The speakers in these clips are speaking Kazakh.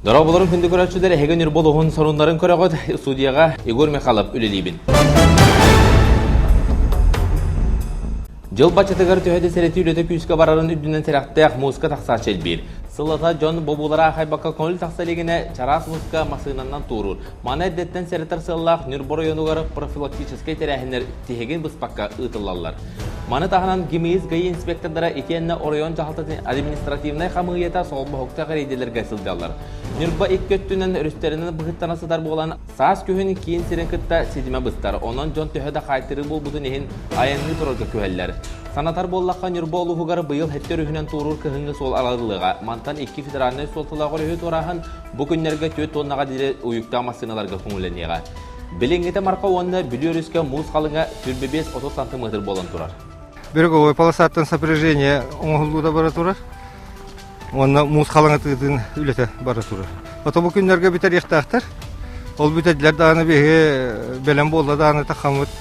Дораболарын күнді көрәтшілер әген үрболуғын сорунларын көрәғыд студияға Игорь Михайлов үлелейбін. Жыл бачатыгар төхеді сәреті үлеті күйіске барарын үдінен сәрәқтәқ музыка тақса челбір. Сылата Джон Бобулара хайбаққа көңіл тақсалегіне чарас музыка масынаннан туырur. Мана әдеттен сәреттар сыллақ нүрбор ойынуғары профилактическай тәрәхінер тегеген бұспаққа ұтылалар. Маны тағынан гемейіз ғайы инспектордара етенні орайон жағалтатын административнай қамығыета соғылбы хоқтағар еделерге сылдалар. Нүрба иккөттінен өрістерінің бұғыттана сыдар болан саас көхін кейін сирен кітта седіме бұстар. Онан Джон төхеді қайтыры бол бұдың ехін айынны тұрарға көхелер. Санатар боллаққа нүрба олуғығары бұйыл әттер үйінен туырur көхінгі сол аларылыға. Мантан 2 федеральный солтылағыр үйі тұрағын бұл күнлерге 4 тоннаға дере ұйықта масыналарға көңіленеға. Біліңгеті марқа онына бүлі өріске мұз қалыңа 25-30 сантиметр болан тұрар. Береговой полосаттан сопряжение оңғылуда бара тұрар. Онына мұз қалыңа тұғытын үлеті бара тұрар. Ото бұл күнлерге бітер ектақтар. Ол бүтәділер дағаны беге бәлем болды дағаны тақамыд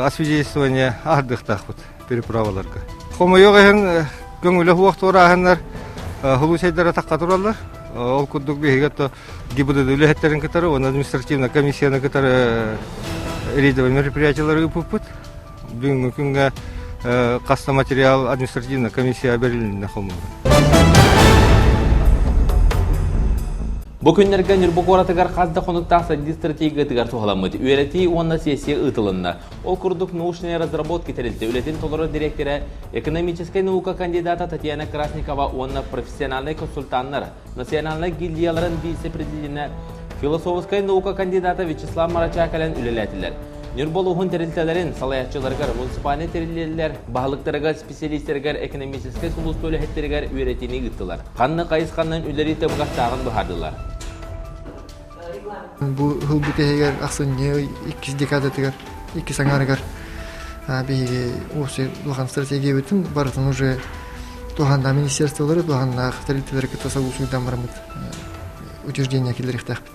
освидетельствование ардықтақпыд переправаларға. Қомайоқ әйін көңілі уақыт орағынлар Хулусайдара таққа тұралар. Ол күрдік бейгетті ГИБД үләхеттерін кітары, он административна комиссияны кітары рейдовый мероприятиялары үпіп бұд. Бүгінгі күнге қасты материал административна комиссия берілінді қомылды. Бұл күнлерге нүрбі қоратығар қазды қонықтақ сәдді стратегиятығар тұғаламыды. Үйреті онна сессия ұтылынна. Ол күрдік научные разработки тәрілді. Үлетін толыры директоры экономической наука кандидата Татьяна Красникова онна профессиональный консультанттар, национальный гильдияларын вице-президенті, философская наука кандидата Вячеслав Марачакален үлелетілер. Нүрболуғын тәрілтелерін салаятчыларғар, муниципальный тәрілелер, бағылықтарығар, специалисттергар, экономической сұлыс төліхеттергар үйретені ұттылар. Қанны қайысқаннан үлері тәбіғаттағын бұхардылар. Бұл ғылбекегер ақсынне 2 декадатығар, 2 саңарығар бейге осы бұлған стратегия өтін барытын уже туғанда министерстволары, туғанда тәрілтелерге тасалусуыдан барамыд утверждение келеректақпыд.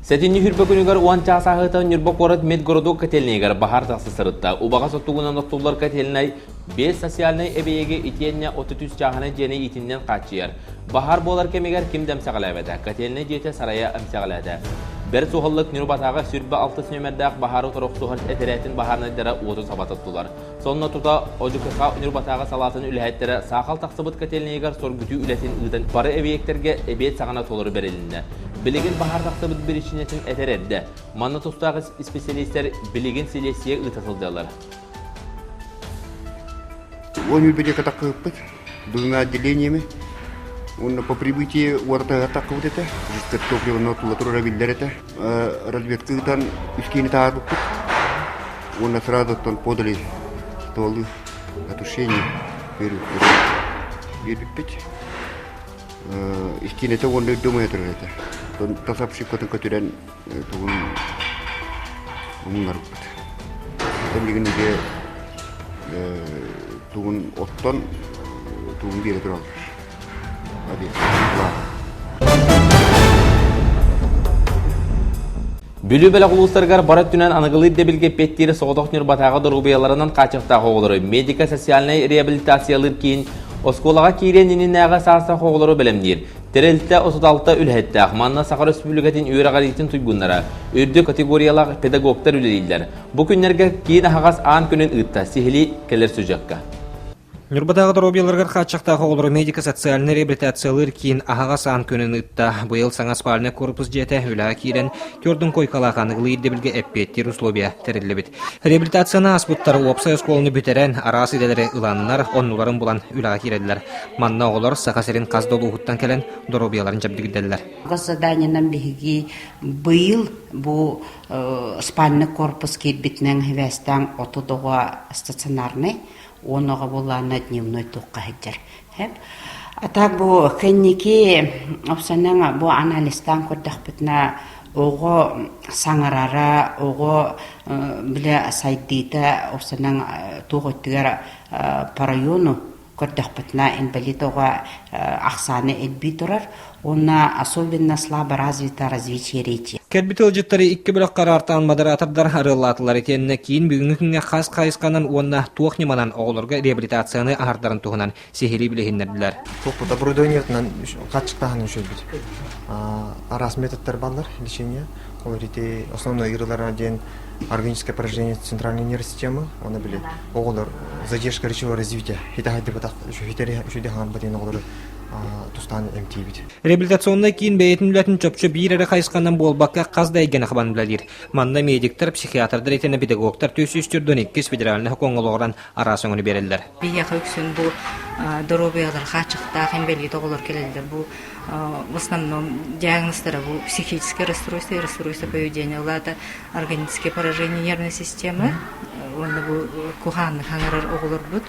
Сәтінні хүрбі күнігер уан часағыта нүрбі қорыт медгородок кәтелінегер бағар тақсы сырытта. Убаға соттуғынан оқтулар кәтелінай 5 социальный әбейеге итенне 33 чағаны жені итіннен қатшияр. Бағар болар кемегер кемдем сағалайбәді, кәтеліне жете сарая әмсағалайды. Бір соғылық нүрбатаға сүрбі 6 нөмердәқ бағары тұрық соғыр әтірәтін бағарнайдары 30 сабататтылар. Сонына тұрда ожыққа нүрбатаға салатын үләйттері сақал тақсыбыт кәтелінегер соргүтü үләтін ұйдан бары әбейектерге әбейет сағана толыры берілінді. Білеген бағар тақсыбыт бір ішінетін әтірәдді. Манны тұстағы специалистер білеген селесие ұйтасылдылар. Он библиотека такой опыт, двумя отделениями. Он по прибытии уорта атака вот это, just топливо на тулатура виллер это, разведка там искини таарбук. Он сразу там подали стволы о тушении, перепить. Искини это он думает это. Он тасапши котен котюрен, то он нарубит. Там лигин где тугун оттон тугун бире туралар. Бүлі бәлі құлыстарғар барат түнен анығылы дебілге петтері соғдық нүрбатаға дұрғыбияларынан қачықтағы оғылары медико-социальный реабилитациялыр кейін осколаға кейренінен әға сағыса қоғылары білімдер. Терелті 36 үлхетті Ақманна Сақар Республикатын үйір ағаритін тұйгынлара, үрді категориялақ педагогтар үлелейлер. Бұл күнлерге кейін ағас аң күнін ұтта, сихили келер сөжекка. Нүрбатағы дробияларғар қатшақтағы олары медико-социальный реабилитациялыр кейін ағаға сан көнін ұтта. Бұйыл саңа спальный корпус жеті үлі кейрен көрдің койқалағаны ғылы білге әппеттер условия тәрілі біт. Реабилитацияны аспыттары опсай сколыны бүтерен арас иделері ұланынар, оннуларын бұлан үлі кейреділер. Манна олар сақасерін қаздолу ұғыттан кәлін дробияларын жабдігіделілер. Заданиянан бігі бұйыл бұл спальный корпус кетбітінің хевестен отудуға стационарный, оныға болағына дневной тұққа хеджер. А так бұл кәннеке опсанның бұл анализтан көрдіқ бітіна оғы саңырара, оғы біле сайдейді опсанның тұғыттығар по району көрдіқ бітіна инвалид оға ақсаны әлбей тұрар. Она особенно слабо развита развитие рети. Кәрбител жыттары 2 бөлөк карартан модератордар арылатылар етенне кейін бүгінгі күнге қас қайысқанан онна туақ неманан оғылырға реабилитацияны ағардарын туғынан сехили білігіндерділер. Тоқпыта оборудованиятынан қатшықтағын үшел бит. Арас методтар балдар лечения. Ол рите основной ирыларына ден органическое поражение центральной нервной системы. Оны біле оғылыр задержка речевого развития. Хитахайды бұтақ үшеде хан бәден оғылыр тустан МТ. Реабилитационный кейін бәйетін үләтін чөпчі бір әрі қайысқаннан болбаққа қаздайген ақбан біләдер. Манна медиктер, психиатрдар етені педагогтар төсүстірден 2 федеральны қоңғылығыран арасыңыны берелдер. Бияқы өксін бұл дробиялар қачықта қембелгі тоғылар келелдер. Бұл в основном диагностары бұл психическое расстройство поведения, олады органическое поражение нервной системы, оны бұл куханны хаңырар оғылар бұд.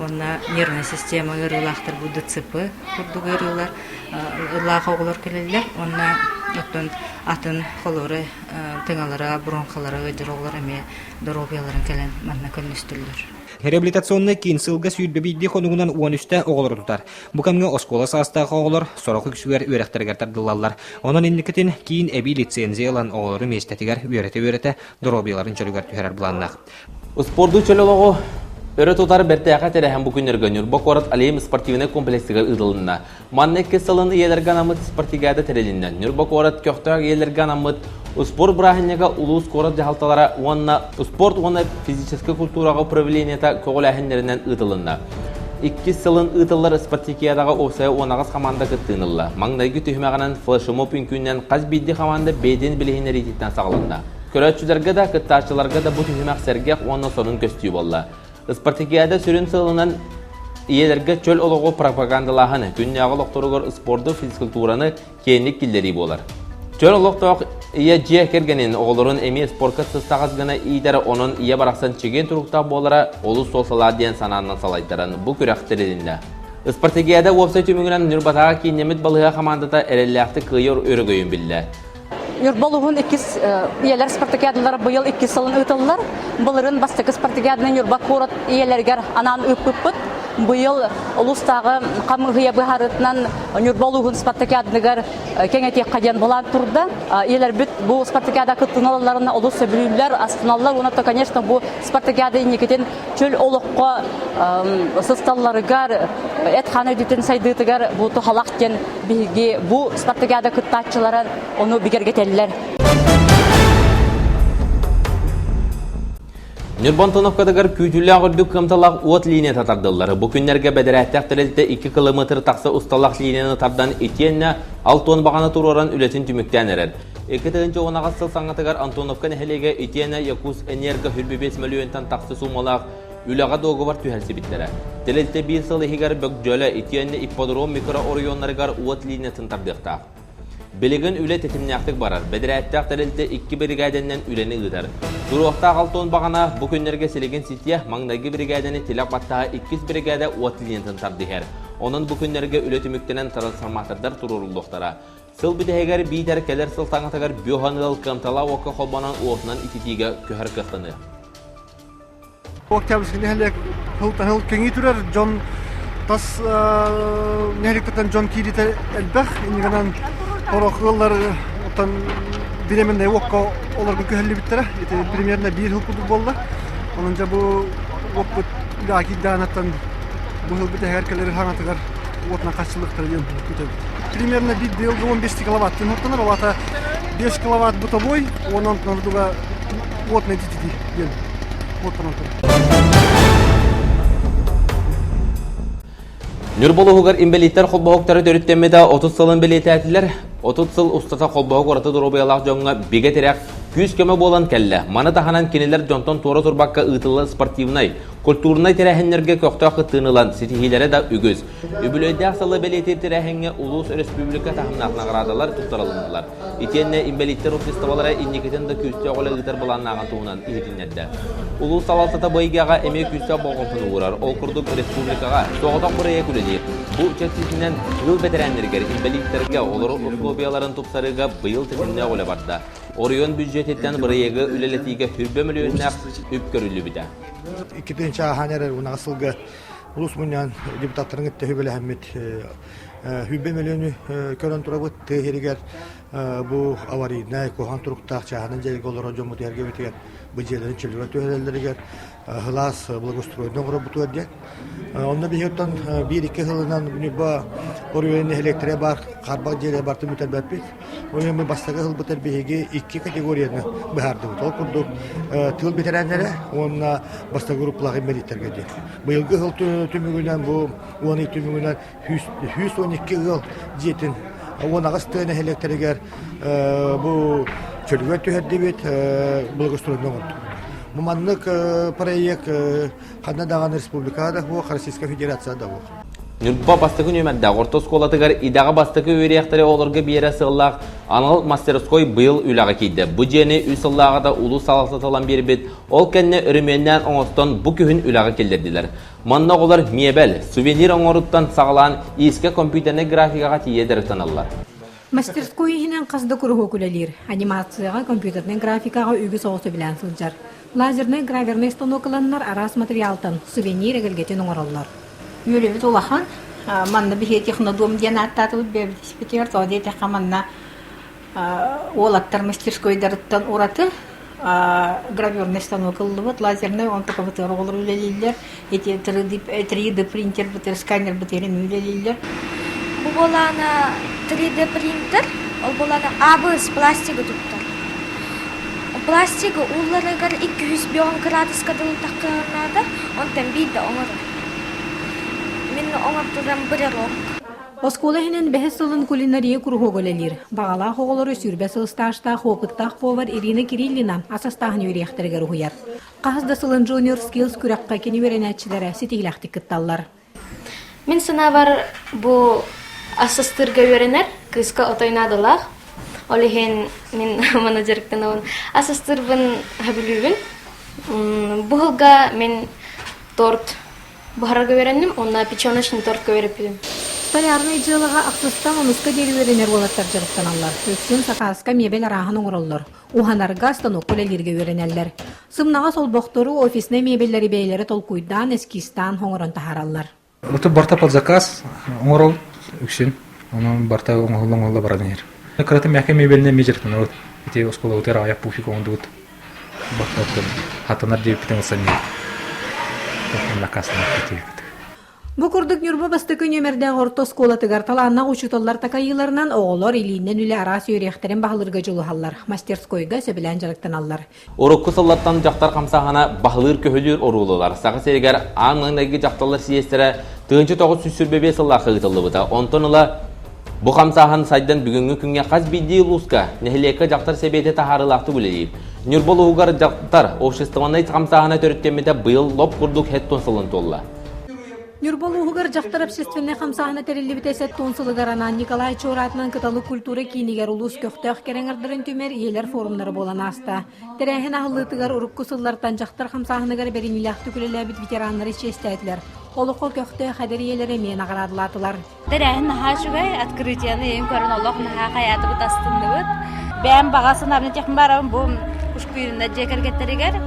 Онна нервная система ырылақтар бұл ДЦП күрдігі ырылар, ылақ оғылар келелер. Онна атын қолыры, тыңалары, бронхалары өдір оғылар әме дробияларын келен манна көністілдер. Реабилитационный кейін сылға сүйірбе бейді қонуғынан 13-та оғылыр тұтар. Бұқамға оскола састағы оғылыр, сорақы күшігер өректергер тардылалар. Онан ендікетін кейін әбей лицензиялан оғылыры местетігер өрете дробияларын чөлігер түхерер бұланнақ. Спорду чөліліғу өрі тұтар бәртәқі тәрәхен бүкіндерге Нюрбак орат алейм спортивный комплекстігі ұдылына. Маннеке сылын иелерген амыт спортигады тәрелінен. Нюрбак орат көқтіғ иелерген амыт спорт бұрағынеға ұлы скорот жағалталара спорт оны физическі культураға управлениета көғіл әхіндерінен ұдылына. 2 сылын ұдылар спортикиядағы осай онағыз қаманда күттіңілі. Маңдайғы түймеғанын флешмоп үнкіннен қаз бейді қаманда бейден білігіне рейтеттен сағылында. Көрәтшілерге да, күтташыларға да бұ түймеқ сәргеқ оны сонын көстүй болла. Спартакиада сүрін сылынан иелерге чөл олығы пропагандалағаны, күнняғы лоқтырығыр спорды физкультураны кейінлік келдері болар. Чөл олықтық ие жия кергенін оғылырын әме спортқа сыстағызғына идері оның ие барақсан чеген тұрықтақ болара олы солсалар ден сананынан салайдарын бұл күрәқтерелінде. Спартакиада офсай түмігінен Нюрбатаға кейінемет балыға қамандата әрелләқті қиыр өрігөйін білді. Юрболугун иелер спартакиадалар быйыл 2 сылын ытыллар. Булырын бастыкы спартакиаданы Юрбак корот иелергер анан үппүппүт. Быйыл улустагы камыгыя быһарытынан Юрболугун спартакиадыгар кеңетек каден булан турда. Иелер бүт бу спартакиада кытыналарына улус сөбүлүлөр астыналар. Онато, конечно, бу спартакиада никетен чөл олокко сысталларыгар этханы дитен сайдытыгар бу тухалактен биги бу спартакиада кыттачыларын onu бигергетеллер. Нюрбантоновкадагар күйтүлі ағырды қымталақ от линия татардылары. Бұл күннерге бәдірәттәк тәрелді 2 километр тақсы ұсталақ линияны тардан етенне 6 тон бағаны тұроран үлетін түміктен әрер. 2-тігінші оңағыз сыл саңатығар Антоновка нәхелеге етенне Якус энерго 25 миллионтан тақсы сумалақ үліға доғы бар түхәлсі біттері. Тәрелді 1 сыл ехігер бүк жөлі етенне ипподром микроорионларығар от линиясын тардықтақ. Білігін үлі тетімнәқтік барар. Бәдірәттәк тәрелді 2 бригаденнен үлені ұдар. Тұруақтақ 6 тон бағана бұл күнлерге селеген сетия маңдайғы бригадені телек баттағы 2 бригада от линиясын тардығар. Оның бұл күнлерге үлі түміктенен трансформатордар тұрурылдықтара. Сыл бітәгер бейтер кәлер сылтаңатығар бүйоғаныл қымтала оқы қолбанан оғытынан итетіге көхір қықтыны. Октябрьский нехлек хыл кеңи турар Джон тас нехлектен Джон Кирите элбах инганан орохыллар отан биременде окко оларга көхөллү биттера примерно 1 жыл болду. Онунча бу окко гаки данаттан бу жыл бите herkeleri ханатыгар отна качылыктар ден күтөт. Примерно 1 жыл 15 киловатт тынаттан олата 5 киловатт бутовой, онун нордуга отна тити ден. Нюрболуғығыр имбелиттер қолбауықтары төріттемеді 30 сылын белеті әтілер. 30 сыл ұстата қолбауық ораты дұрубиялақ жоңға беге терек күз көмі болан кәлі. Маны таханан кенелер жонтон тура турбаққа ұтылы спортивнай, культурнай терәхінлерге көқтақы тынылан сетихилері да үгіз. Үбілөйді ақсалы белеті терәхінге Улус Республика тахымнақына ғырадалар тұттарылындылар. Итенне имбелиттер фестивалары иннекетін да күзте оғылы ұтар боланнаған туынан иетіннәді. Улус салалтата бойгаға әме күзте болғынтын ұғырар. Ол күрдік республикаға соғытақ бұрая күледер. Бұл чәксісінен ғыл бәтірәндергер имбелиттерге олары условияларын тұпсарыға бұйыл тетімне оғылы барды. Орион бюджеттен бұрайығы үлелетіге хүрбе миллионнақ үп көрілі біді. 2-нче ханерер уна асылга улус муньян депутаттарын итте хөбеле хаммит хүббе мөлөнү көрөн турабыт тыгеригер бу аварийный кохан туруктак чаганын жерге олоро жомут эрге битеген быжелерин чилгө төһөллеригер хылас благоустройдон роботу де. Онда бихеттан 1-2 хылынан ба орюен электре бар, карбак жере бар түмүтер бетпит. Оюн мы бастага хыл битер биге 2 категорияны барды. Ол курдук тыл битеренлере, онна бастага группаларга милиттерге де. Быйылгы хыл түмүгүнөн бу 12 түмүгүнөн 112 жыл жетин. Онага стыны электригер бу чөлгө төһөддүбүт благоустройдон Муманнык проект Канадаган республикада бу Российская Федерацияда бу. Нюрба бастыгы нөмәддә орта школатыгар идага бастыгы өрияқтары оларга биере сыллақ анал мастерской быйыл үләгә киде. Бу жени үз сыллағада улу салақсаталан бербет. Ол кенне өріменнен оңостан бу күхін үләгә келдердилер. Манна олар мебель, сувенир оңоруттан сағалан иске компьютерне графикаға тиедер таналар. Мастерской хинен қазды күрігі күлелер. Анимацияға компьютернен графикаға үгі соғысы білән сылжар. Лазерный граверный станокыланнар арас материалтан, сувенир әгілгетін оңыралар. Юлебіз олахан, манна бихе технодом ден аттатылып бәбілдес бітер, тоғды етеқа манна олаттар мастерскойдарыттан ораты, граверный станокылы бұд, лазерный онтықы бұтыр олар үлелейлер, 3D принтер бұтыр, сканер бұтырын үлелейлер. Бұл боланы 3D принтер, ол боланы абыз пластигі тұттар. Пластигі уларыгар 210 градуска дылы таққанада, онтан бейді оңыры. Мен оңыртыдан бір рок. Оскола хинен бәхес сылын кулинария күргі көлелер. Бағала хоғылары сүрбе сылысташта хопыттақ повар Ирина Кириллина асастағын өрияқтыргар ұғыяр. Қағызда сылын Junior Skills күраққа кені веренәтшілері сетегіләқті күтталар. Мен сынавар бұл асастырға веренер, кызға отойнадылақ. Олеген мен менеджеріктен оғын асастырбын хабилюбін. Бұғылға мен торт бұхарға веренім, онна печеночный тортқа веріп едім. Столярный жылыға ақсыстан онысқа дері веренер болаттар жырықтан алар. Өксін сақасқа мебел арағын оңыралар. Уханарға станок көлелерге веренелер. Сымнаға сол боқтыру офисіне мебеллері бейлері толкуйдан, эскистан оңырын тахаралар. Это барта под заказ, оңырал өксін, оның барта оңырла баранер. Крата мягкая мебельная межертна, вот эти осколы вот аяқ пуфик он дут. Бахтаптан хатанар деп питемсани. Накасна кетек. Бу курдук Нюрба бастыкы нөмерде орто сколатыгар таланна учуталлар такайыларынан оголор илинен үле арас өрехтерен бахылырга жолухаллар. Мастерскойга сөбілән жарықтан аллар. Орокку саллаттан жақтар қамсағана бахылыр көхөлер орулылар. Сағы серігер аңыңдегі жақталар сиестері тығынчы тоғы сүрбебе сыллақ қығытылы бұта. Онтоныла Бұ қамсағын сайдан бүгінгі күнге қаз бидей луска нәхілекі жақтар себеті тахарылақты бүлелейіп. Нюрболы ұғар жақтар обществоной қамсағына төріттемеді бұйыл лоп құрдық хеттон сылын толла. Нюрболы ұғар жақтар общественный қамсағына тәрелі бітесет тонсылығарана Николай Чоратынан кыталы культура кейінігер ұлыс көқтіғ кереңірдірін төмер елер форумлары болан аста. Тәрәхін ағылытығар ұрық күсыллартан жақтар қамсағынығар берініліақты күлеләбіт ветеранлары честәділер. Олыққа көқті қадериелері мен ағырадылатылар. Тәрәхін наға жүгай открытияны ең көрін олық наға қаяты бұт астынды бұт. Бән бағасын абны текін барам бұл ұшқүйірінді жекергеттерігер.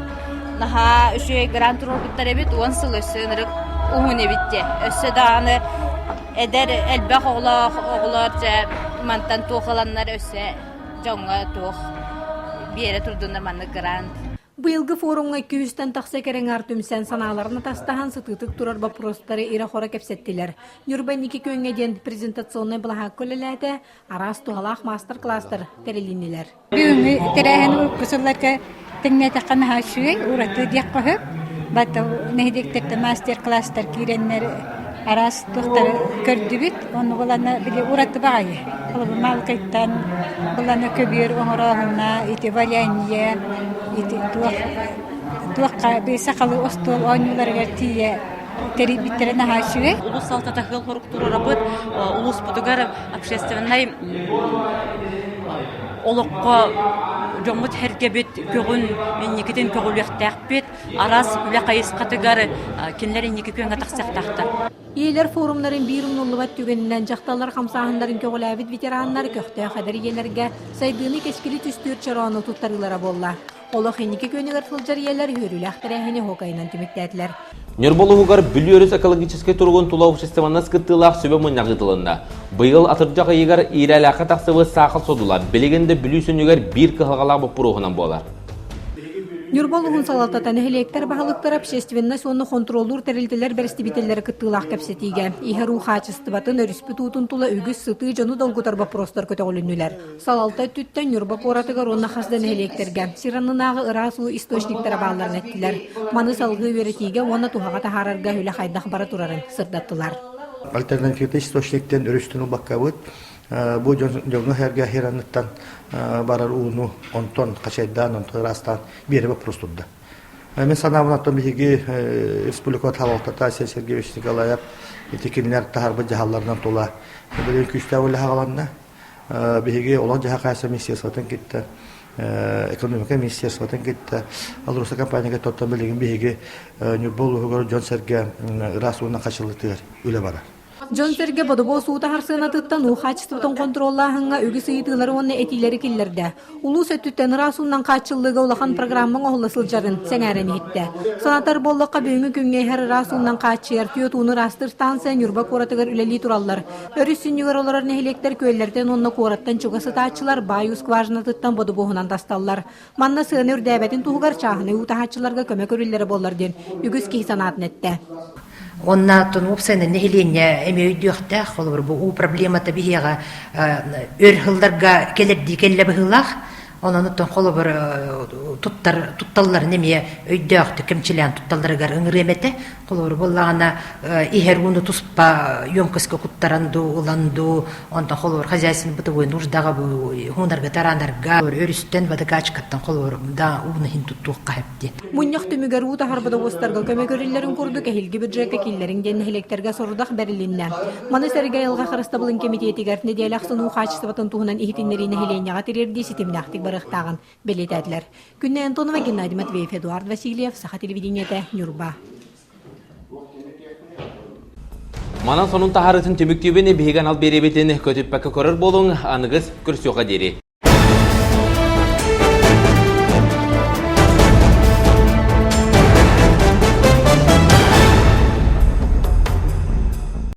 Наға үші грант ұрғыттар әбет 10 сыл өссінірік ұғын әбетте. Өссі дағаны әдер әлбәқ оғылар жа мантан тоқыланлар өссі жоңға тоқ. Бері тұрдыңдар манны грант. Быйылгы форумга 200-тан тақса керең артымсен саналарына тастахан сытытык турар вопростары ире хора кепсеттилер. Нюрба ники көңеден презентационный былаға көлеләді арас туғалақ мастер-кластер терелинелер. Бүгінгі терәхен ұрқысыларға тіңне таққан хашуы ұраты дек қойып, баты нәйдектерді мастер-кластер кейренлер арас туқтары көрді біт, оны бұланы біле ұраты бағайы. Бұл малқайттан бұланы көбір оңырағына, ете валяния, ете туаққа бейсақалы остол ойнуларға тие теребиттеріне хашуы. Улус салта тахыл хоруктуру рабыт, улус путугар общественный олыққа жоңғыт әргебет көгін мен некеден көгіліқтәқ бет, арас үлі қайыс қатығары кенлері неке көнгі тақсақтақтар. Иелер форумнарын бир унуллубат түгенинен жакталар хамсаһындарын көголәбит ветераннар көктө хадыр иелерге сайдыны кескили түстүр чараны туттарылара болла. Олох эннике көнөгөр сылжар иелер хүрүләхтерәһене хокайнан түмүктәтләр. Нюрболугар бүлүрүс экологический тургун тулау системаны скыттылах сөбө муннагытылында. Быйыл атыржак егер ирәләкә таксыбы сахыл содулар. Билегенде бүлүсүнүгөр бир кылгалак бу пурухунан болар. Нюрболугун салалтатан электр баһалыктар общественный сонны контроллур терилтелер берстибителлер кыттылах кепсетиге. Ихеру хачыстыбатын өрүспү туутун тула үгүс сыты жону долгутар вопростар көтөгөлүнүлөр. Салалта түттен Нюрба коратыгар онна хаздан электрге. Сиранынагы ырасуу источниктер бааларын эттилер. Маны салгы веретиге онна тухага тахарарга хүлө хайдах бара турарын сырдаттылар. Альтернативный источниктен өрүстүн убаккабыт. Бу жоңго херге хераныттан барар уну онтон качайдан онтон растан бери вопростуда. Мен санамнаттан биги республика талалтата Сергеевич Николаев этикиннер тахарбы жаһаллардан тола. Билен күчтә ула хагаланна. Биги олар жаһа кайсы министрлыктан китте. Экономика министрлыктан китте. Ал Руса компанияга тоттан билген биги Нюрболугар Жон Серге расуна качылыктыр үле бара. Жон Серге бодобо суута харсына тыттан ухачыстытын контроллахынга үгү сыйытылары онны этилери киллерде. Улус өттүттен расуннан качыллыга улахан программаң оғылысыл жарын сәңәрен етті. Санатар боллыққа бүйіңі күнге хәр расуннан качыр түйет уны растыр станция Нюрба коратыгар үлели тураллар. Өрүсүнүгөр оларар нехелектер көйлерден онны кораттан чугасы таачылар баю скважина тыттан бодобоғынан тасталлар. Манна сыны үрдәбәтин туғығар чағыны утахачыларға көмек өрілері болларден үгіз кей санатын етті. Онна тонупсайны нехиленне эме өйдүөхтэ холбор бу проблемата бихига өрхылдарга келерди келле быхылах онон тон холбор тутталлар неме өйдүөхтэ кемчилен тутталларга ыңремете холбор боллагана ихеруну туспа ёмкаска куттаранду уланду онтон холбор хозяйствен бытовой нуждага бу хундарга тарандарга өрүстен бадагачкаттан холбор да уны хин туттук кайыпти Муньяк түмүгөр ута харбада остарга көмөгөрүлөрүн курду кехилги бюджетке киллерин ден электерге сорудак берилинне. Маны Сергей Елга Харыстабылын комитетигер неделяхсын ухачыстыбатын туһунан ихитиннерine хеленяга терерди ситимнахтик барыктагын белетәтләр. Күнне Антонова, Геннадий Матвеев, Эдуард Васильев, Саха телевидениете, Нюрба. Манан сонун тахарытын түмүктүбүнө бейган ал беребетени көтүппәккө көрөр болуң, аныгыз көрсөкө дери.